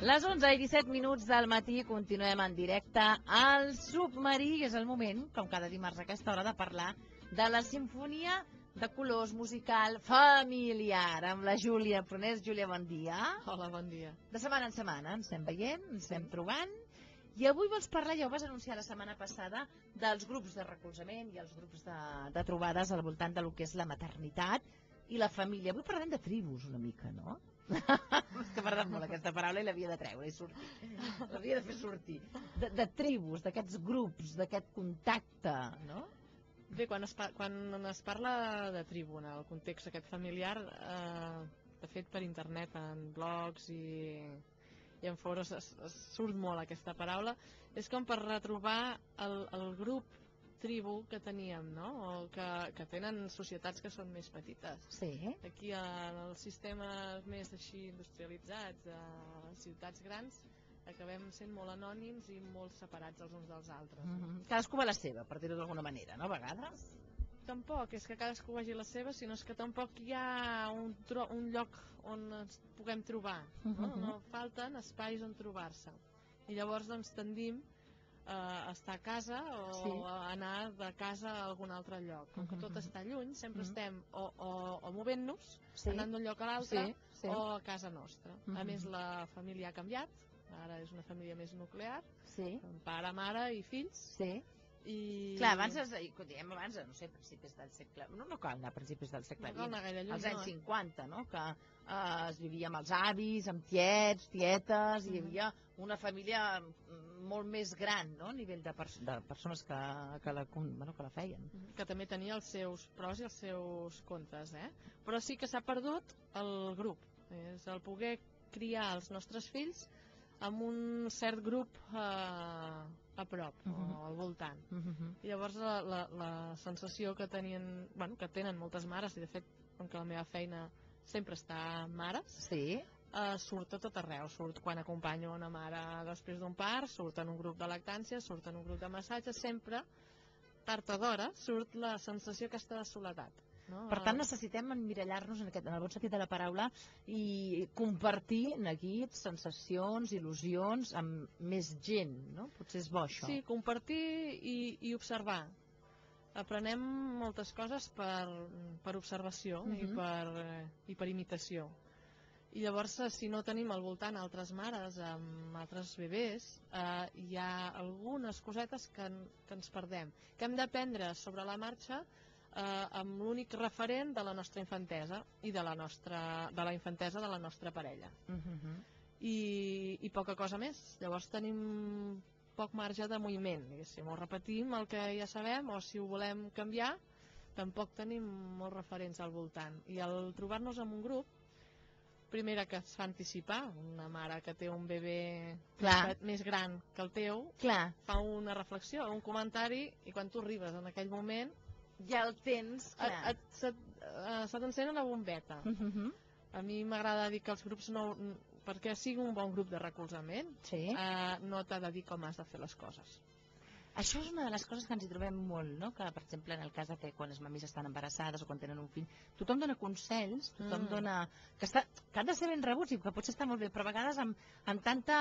Les 11 i 17 minuts del matí continuem en directe al Submarí, i és el moment, com cada dimarts a aquesta hora, de parlar de la sinfonia de colors musical familiar amb la Júlia Prunés. Júlia, bon dia. Hola, bon dia. De setmana en setmana ens estem veient, ens estem trobant, i avui vols parlar, ja ho vas anunciar la setmana passada, dels grups de recolzament i els grups de trobades al voltant del que és la maternitat i la família. Avui parlarem de tribus una mica, no? És que m'ha agradat molt aquesta paraula i l'havia de treure i sortir. L'havia de fer sortir. De tribus, d'aquests grups, d'aquest contacte, no? Bé, quan es parla de tribu, en el context aquest familiar, de fet per internet, en blogs i en foros surt molt aquesta paraula, és com per retrobar el grup tribu que teníem, no? O que tenen societats que són més petites. Sí. Aquí en els sistemes més així industrialitzats, a ciutats grans, acabem sent molt anònims i molt separats els uns dels altres. Cadascú va a la seva, per dir-ho d'alguna manera, no? A vegades. Tampoc és que cadascú vagi a la seva, sinó és que tampoc hi ha un lloc on ens puguem trobar. No falten espais on trobar-se. I llavors doncs tendim a estar a casa o a anar de casa a algun altre lloc. Com que tot està lluny, sempre estem o movent-nos, anant d'un lloc a l'altre, o a casa nostra. A més, la família ha canviat, ara és una família més nuclear, pare, mare i fills. Clar, abans, diem abans, no sé, principis del segle... No cal anar a principis del segle XX, als anys 50, no? Que es vivia amb els avis, amb tiets, tietes, i hi havia una família molt més gran, no? A nivell de persones que la feien. Que també tenia els seus pros i els seus contres, però sí que s'ha perdut el grup, és el poder criar els nostres fills amb un cert grup a prop o al voltant. I llavors la sensació que tenen moltes mares, i de fet, com que la meva feina sempre està amb mares, surt a tot arreu. Surt quan acompanyo una mare després d'un part, surt en un grup de lactància, surt en un grup de massatge, sempre, tard o d'hora, surt la sensació aquesta de soledat. Per tant, necessitem emmirallar-nos en el bon sentit de la paraula i compartir neguits, sensacions, il·lusions amb més gent, no? Potser és bo això. Sí, compartir i observar. Aprenem moltes coses per observació i per imitació. I llavors, si no tenim al voltant altres mares amb altres bebès, hi ha algunes cosetes que ens perdem, que hem d'aprendre sobre la marxa amb l'únic referent de la nostra infantesa i de la infantesa de la nostra parella. I poca cosa més. Llavors tenim poc marge de moviment, diguéssim, o repetim el que ja sabem, o si ho volem canviar, tampoc tenim molts referents al voltant. I al trobar-nos en un grup, primera que es fa anticipar, una mare que té un bebè més gran que el teu, fa una reflexió, un comentari, i quan tu arribes en aquell moment ja el tens, se t'encén una bombeta. A mi m'agrada dir que els grups, perquè sigui un bon grup de recolzament, no t'ha de dir com has de fer les coses. Això és una de les coses que ens hi trobem molt, no? Que, per exemple, en el cas de que quan les mamis estan embarassades o quan tenen un fill, tothom dona consells, tothom dona... que han de ser ben rebuts i que potser està molt bé, però a vegades amb tanta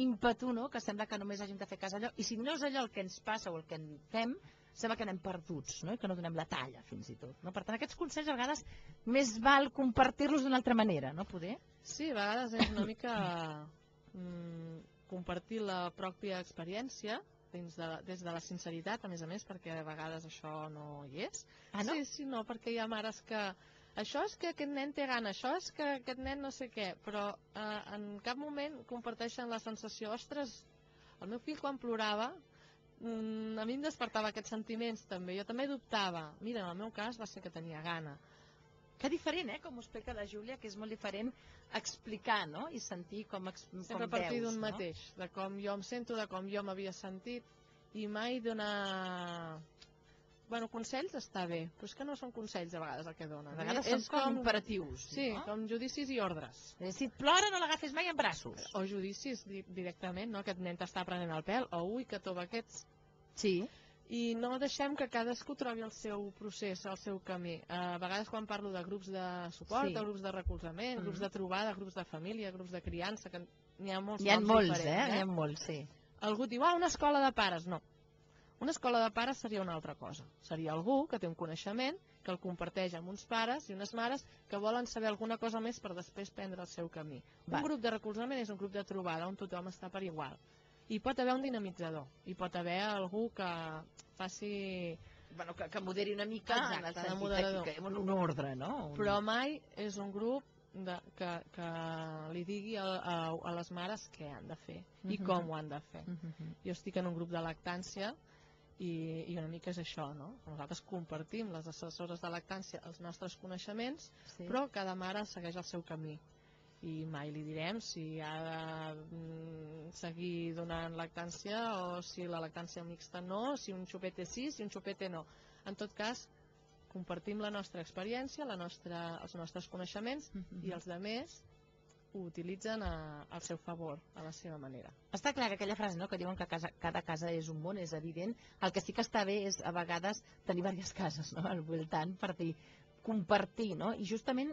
ímpetu, que sembla que només hàgim de fer cas a allò, i si no és allò el que ens passa o el que en fem, sembla que anem perduts, i que no donem la talla, fins i tot. Per tant, aquests consells a vegades més val compartir-los d'una altra manera, no poder? Sí, a vegades és una mica compartir la pròpia experiència des de la sinceritat, a més, perquè a vegades això no hi és. Sí, no, perquè hi ha mares que això és que aquest nen té gana, això és que aquest nen no sé què, però en cap moment comparteixen la sensació, ostres, el meu fill quan plorava a mi em despertava aquests sentiments també, jo també dubtava, mira, en el meu cas va ser que tenia gana. Que diferent, com ho explica la Júlia, que és molt diferent explicar, i sentir com veus. Sempre a partir d'un mateix, de com jo em sento, de com jo m'havia sentit, i mai donar... Bueno, consells està bé, però és que no són consells a vegades el que donen. A vegades són com imperatius. Sí, com judicis i ordres. Si et plora no l'agafis mai en braços. O judicis directament, aquest nen t'està prenent el pèl, o ui, que tova aquests... Sí. I no deixem que cadascú trobi el seu procés, el seu camí. A vegades quan parlo de grups de suport, de grups de recolzament, grups de trobada, grups de família, grups de criança, que n'hi ha molts N'hi ha noms molts, diferents. N'hi ha molts, sí. Algú diu, una escola de pares. No. Una escola de pares seria una altra cosa. Seria algú que té un coneixement, que el comparteix amb uns pares i unes mares que volen saber alguna cosa més per després prendre el seu camí. Un grup de recolzament és un grup de trobada on tothom està per igual. Hi pot haver un dinamitzador, hi pot haver algú que faci... Bueno, que moderi una mica en el sentit que un ordre, no? Però mai és un grup que li digui a les mares què han de fer i com ho han de fer. Jo estic en un grup de lactància i una mica és això, no? Nosaltres compartim, les assessores de lactància, els nostres coneixements, però cada mare segueix el seu camí i mai li direm si ha de seguir donant lactància o si la lactància mixta no, si un xupete sí, si un xupete no. En tot cas, compartim la nostra experiència, els nostres coneixements i els altres ho utilitzen al seu favor, a la seva manera. Està clar que aquella frase, no?, que diuen que cada casa és un món, és evident. El que sí que està bé és a vegades tenir diverses cases, no?, al voltant per dir compartir, no? I justament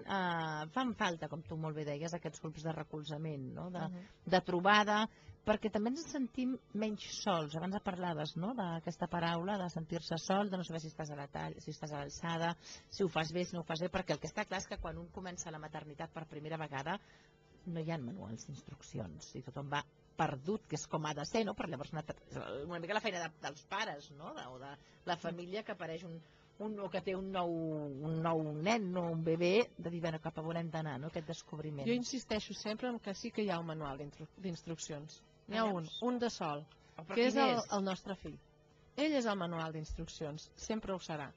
fan falta, com tu molt bé deies, aquests grups de recolzament, no?, de trobada, perquè també ens sentim menys sols. Abans parlaves, no?, d'aquesta paraula, de sentir-se sol, de no saber si estàs a la talla, si estàs a l'alçada, si ho fas bé, si no ho fas bé, perquè el que està clar és que quan un comença la maternitat per primera vegada no hi ha manuals d'instruccions i tothom va perdut, que és com ha de ser, no?, per llavors una mica la feina dels pares, no?, o de la família que apareix o que té un nou nen o un bebè, de dir, bueno, cap a on hem d'anar, no?, aquest descobriment. Jo insisteixo sempre que sí que hi ha un manual d'instruccions. N'hi ha un de sol, que és el nostre fill. Ell és el manual d'instruccions, sempre ho serà.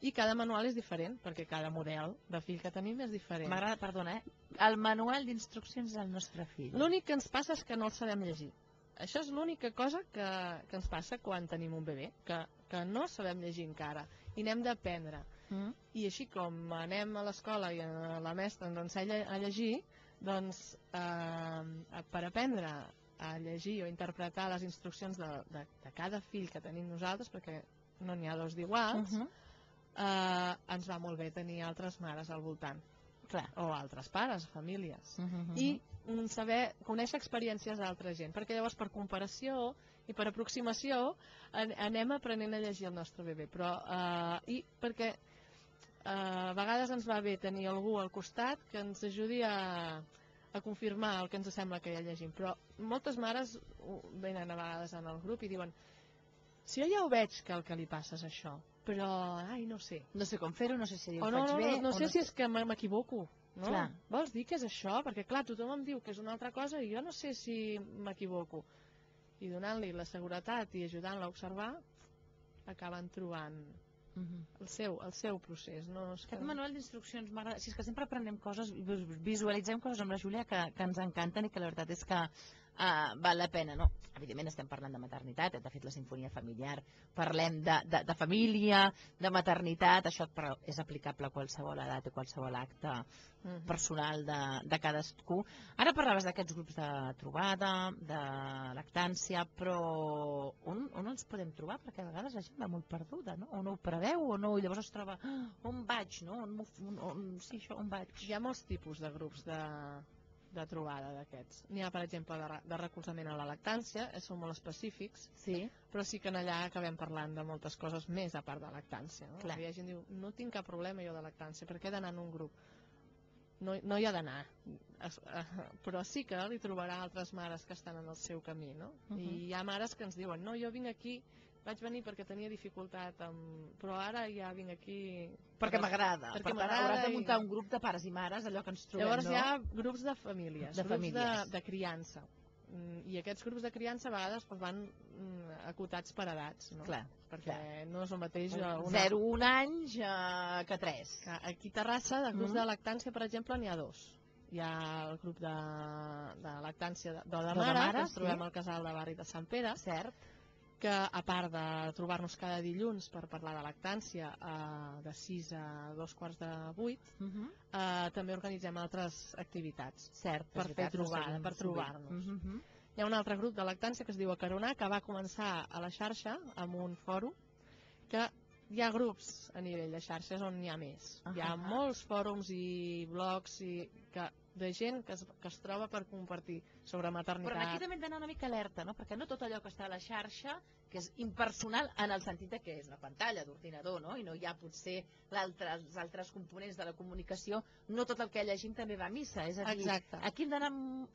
I cada manual és diferent, perquè cada model de fill que tenim és diferent. M'agrada, perdona, el manual d'instruccions del nostre fill. L'únic que ens passa és que no el sabem llegir. Això és l'única cosa que ens passa quan tenim un bebè, que no sabem llegir encara i n'hem d'aprendre. I així com anem a l'escola i la mestra ens ensenya a llegir, doncs per aprendre a llegir o interpretar les instruccions de cada fill que tenim nosaltres, perquè no n'hi ha dos d'iguals, ens va molt bé tenir altres mares al voltant. O altres pares, famílies. I saber conèixer experiències d'altra gent, perquè llavors per comparació i per aproximació anem aprenent a llegir el nostre bebè. I perquè a vegades ens va bé tenir algú al costat que ens ajudi a confirmar el que ens sembla que ja llegim, però moltes mares venen a vegades en el grup i diuen, si jo ja ho veig que el que li passa és això, però, no sé. No sé com fer-ho, no sé si ho faig bé. No sé si és que m'equivoco. Vols dir que és això? Perquè, clar, tothom em diu que és una altra cosa i jo no sé si m'equivoco. I donant-li la seguretat i ajudant-la a observar, acaben trobant el seu procés. Aquest manual d'instruccions m'agrada. Si és que sempre aprenem coses, visualitzem coses amb la Júlia que ens encanten i que la veritat és que val la pena, no? Evidentment estem parlant de maternitat, de fet la sinfonia familiar, parlem de família, de maternitat, això és aplicable a qualsevol edat o qualsevol acte personal de cadascú. Ara parlaves d'aquests grups de trobada, de lactància, però on ens podem trobar? Perquè a vegades la gent va molt perduda, no? O no ho preveu, o no, i llavors es troba, on vaig, no? Sí, això, on vaig? Hi ha molts tipus de grups de trobada d'aquests. N'hi ha, per exemple, de recolzament a la lactància, són molt específics, però sí que en allà acabem parlant de moltes coses més a part de lactància. Hi ha gent que diu, no tinc cap problema jo de lactància, per què he d'anar en un grup? No hi ha d'anar, però sí que li trobarà altres mares que estan en el seu camí, no? I hi ha mares que ens diuen, no, jo vinc aquí, vaig venir perquè tenia dificultat, però ara ja vinc aquí... Perquè m'agrada. Per tant, hauràs de muntar un grup de pares i mares, allò que ens trobem, no? Llavors hi ha grups de famílies, grups de criança. I aquests grups de criança a vegades van acotats per edats, no? Clar. Perquè no és el mateix... 0-1 anys que 3. Aquí a Terrassa, de grups de lactància, per exemple, n'hi ha dos. Hi ha el grup de lactància de mare, que ens trobem al casal de barri de Sant Pere, que a part de trobar-nos cada dilluns per parlar de lactància de 6 a 2:45, també organitzem altres activitats per fer trobada, per trobar-nos. Hi ha un altre grup de lactància que es diu Acaronar, que va començar a la xarxa amb un fòrum, que hi ha grups a nivell de xarxes on n'hi ha més. Hi ha molts fòrums i blogs que de gent que es troba per compartir sobre maternitat. Però aquí també hem d'anar una mica alerta, no? Perquè no tot allò que està a la xarxa, que és impersonal en el sentit que és una pantalla d'ordinador, no? I no hi ha potser els altres components de la comunicació, no tot el que llegim també va a missa. És a dir, exacte. Aquí hem d'anar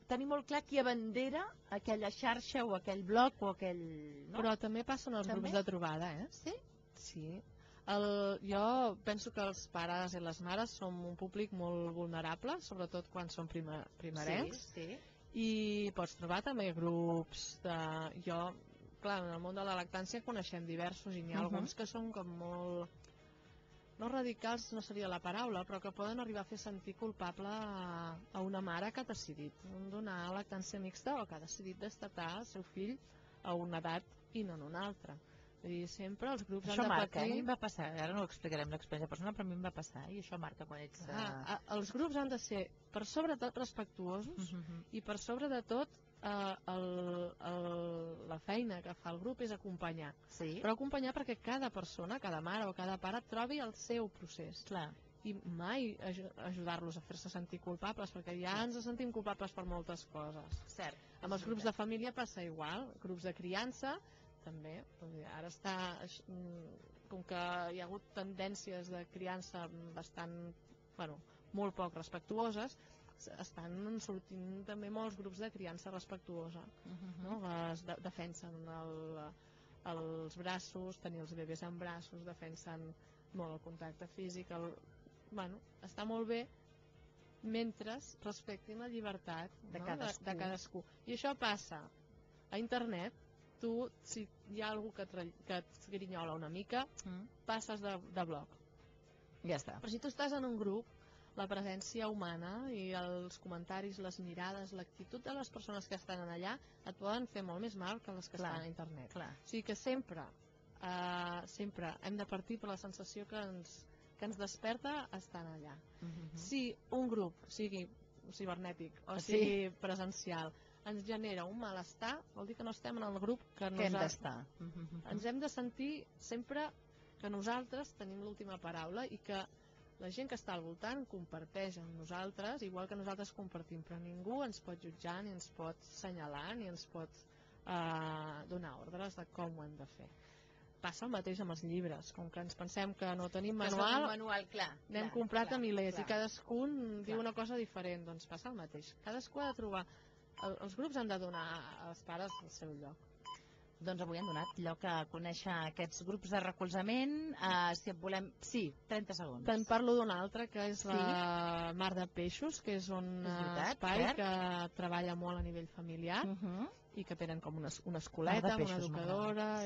tenir molt clar qui abandera aquella xarxa o aquell blog o aquell... No? Però també passen els grups de trobada, Sí? Sí. Jo penso que els pares i les mares som un públic molt vulnerable, sobretot quan són primerencs, sí. I pots trobar també grups clar, en el món de la lactància coneixem diversos i n'hi ha alguns que són com molt, no radicals no seria la paraula, però que poden arribar a fer sentir culpable a una mare que ha decidit donar lactància mixta o que ha decidit destetar el seu fill a una edat i no en una altra. I sempre els grups això han de marca, patir... a mi em va passar, ara no ho explicarem l'experiència personal, però a mi em va passar i això marca quan ets... Els grups han de ser per sobretot respectuosos i per sobre de tot la feina que fa el grup és acompanyar, però acompanyar perquè cada persona, cada mare o cada pare trobi el seu procés. Clar. I mai ajudar-los a fer-se sentir culpables, perquè ja ens sentim culpables per moltes coses. Cert. Amb els grups de família passa igual, grups de criança també, ara està, com que hi ha hagut tendències de criança bastant, molt poc respectuoses, estan sortint també molts grups de criança respectuosa, no? Es defensen els braços, tenir els bebès en braços, defensen molt el contacte físic, està molt bé mentre respectin la llibertat de cadascú. I això passa a internet. Tu, si hi ha algú que et grinyola una mica, passes de bloc. Ja està. Però si tu estàs en un grup, la presència humana i els comentaris, les mirades, l'actitud de les persones que estan allà et poden fer molt més mal que les que estan a internet. O sigui que sempre hem de partir per la sensació que ens desperta estant allà. Si un grup, sigui cibernètic o sigui presencial, ens genera un malestar, vol dir que no estem en el grup que hem d'estar. Ens hem de sentir sempre que nosaltres tenim l'última paraula i que la gent que està al voltant comparteix amb nosaltres, igual que nosaltres compartim, però ningú ens pot jutjar, ni ens pot assenyalar, ni ens pot donar ordres de com ho hem de fer. Passa el mateix amb els llibres, com que ens pensem que no tenim manual, n'hem comprat a milers i cadascun diu una cosa diferent, doncs passa el mateix. Cadascú ha de trobar. Els grups han de donar als pares el seu lloc. Doncs avui han donat lloc a conèixer aquests grups de recolzament. Si et volem... Sí, 30 segons. Te'n parlo d'una altra, que és la Mar de Peixos, que és un espai que treballa molt a nivell familiar i que tenen com una escoleta, una educadora.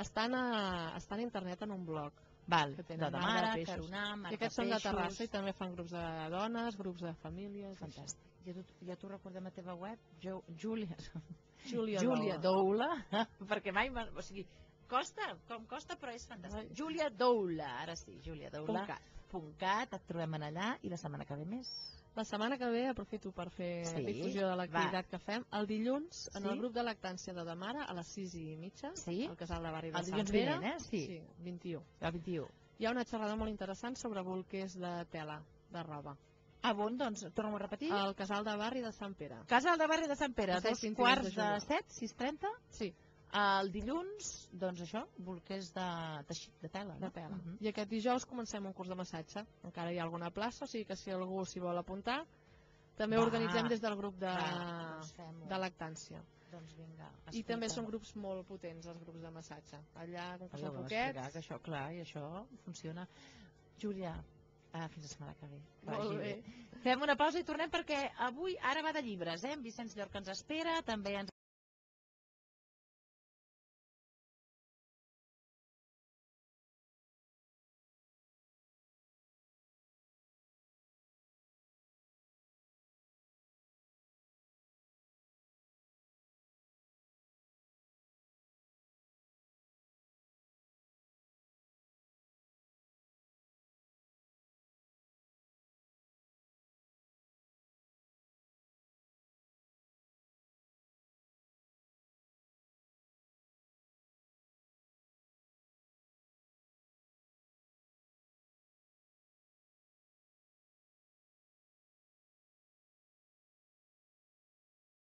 Estan a internet en un blog. De Mare, Caronar, Mar de Peixos. I aquests són de Terrassa i també fan grups de dones, grups de famílies. Fantàstic. Ja t'ho recordem a la teva web, Júlia Doula, perquè mai... O sigui, costa, com costa, però és fantàstic. Júlia Doula, ara sí, juliadoula.cat, et trobem allà i la setmana que ve més. La setmana que ve aprofito per fer difusió de l'activitat que fem. El dilluns, en el grup de lactància de Mare, a les 6:30, al Casal de Barri de Sant Pere. El dilluns vinent, Sí, 21. El 21. Hi ha una xerrada molt interessant sobre bolquers de tela, de roba. Bon, doncs, tornem a repetir. Al Casal de Barri de Sant Pere. Casal de Barri de Sant Pere, 2:15, 6:30? Sí. El dilluns, doncs això, bolquers de teixit, de tela. I aquest dijous comencem un curs de massatge. Encara hi ha alguna plaça, o sigui que si algú s'hi vol apuntar, també organitzem des del grup de lactància. Doncs vinga. I també són grups molt potents, els grups de massatge. Allà, com que són poquets... Que això, clar, i això funciona. Júlia, fins la setmana que ve. Molt bé. Fem una pausa i tornem perquè avui, ara va de llibres, en Vicenç Llor que ens espera, també ens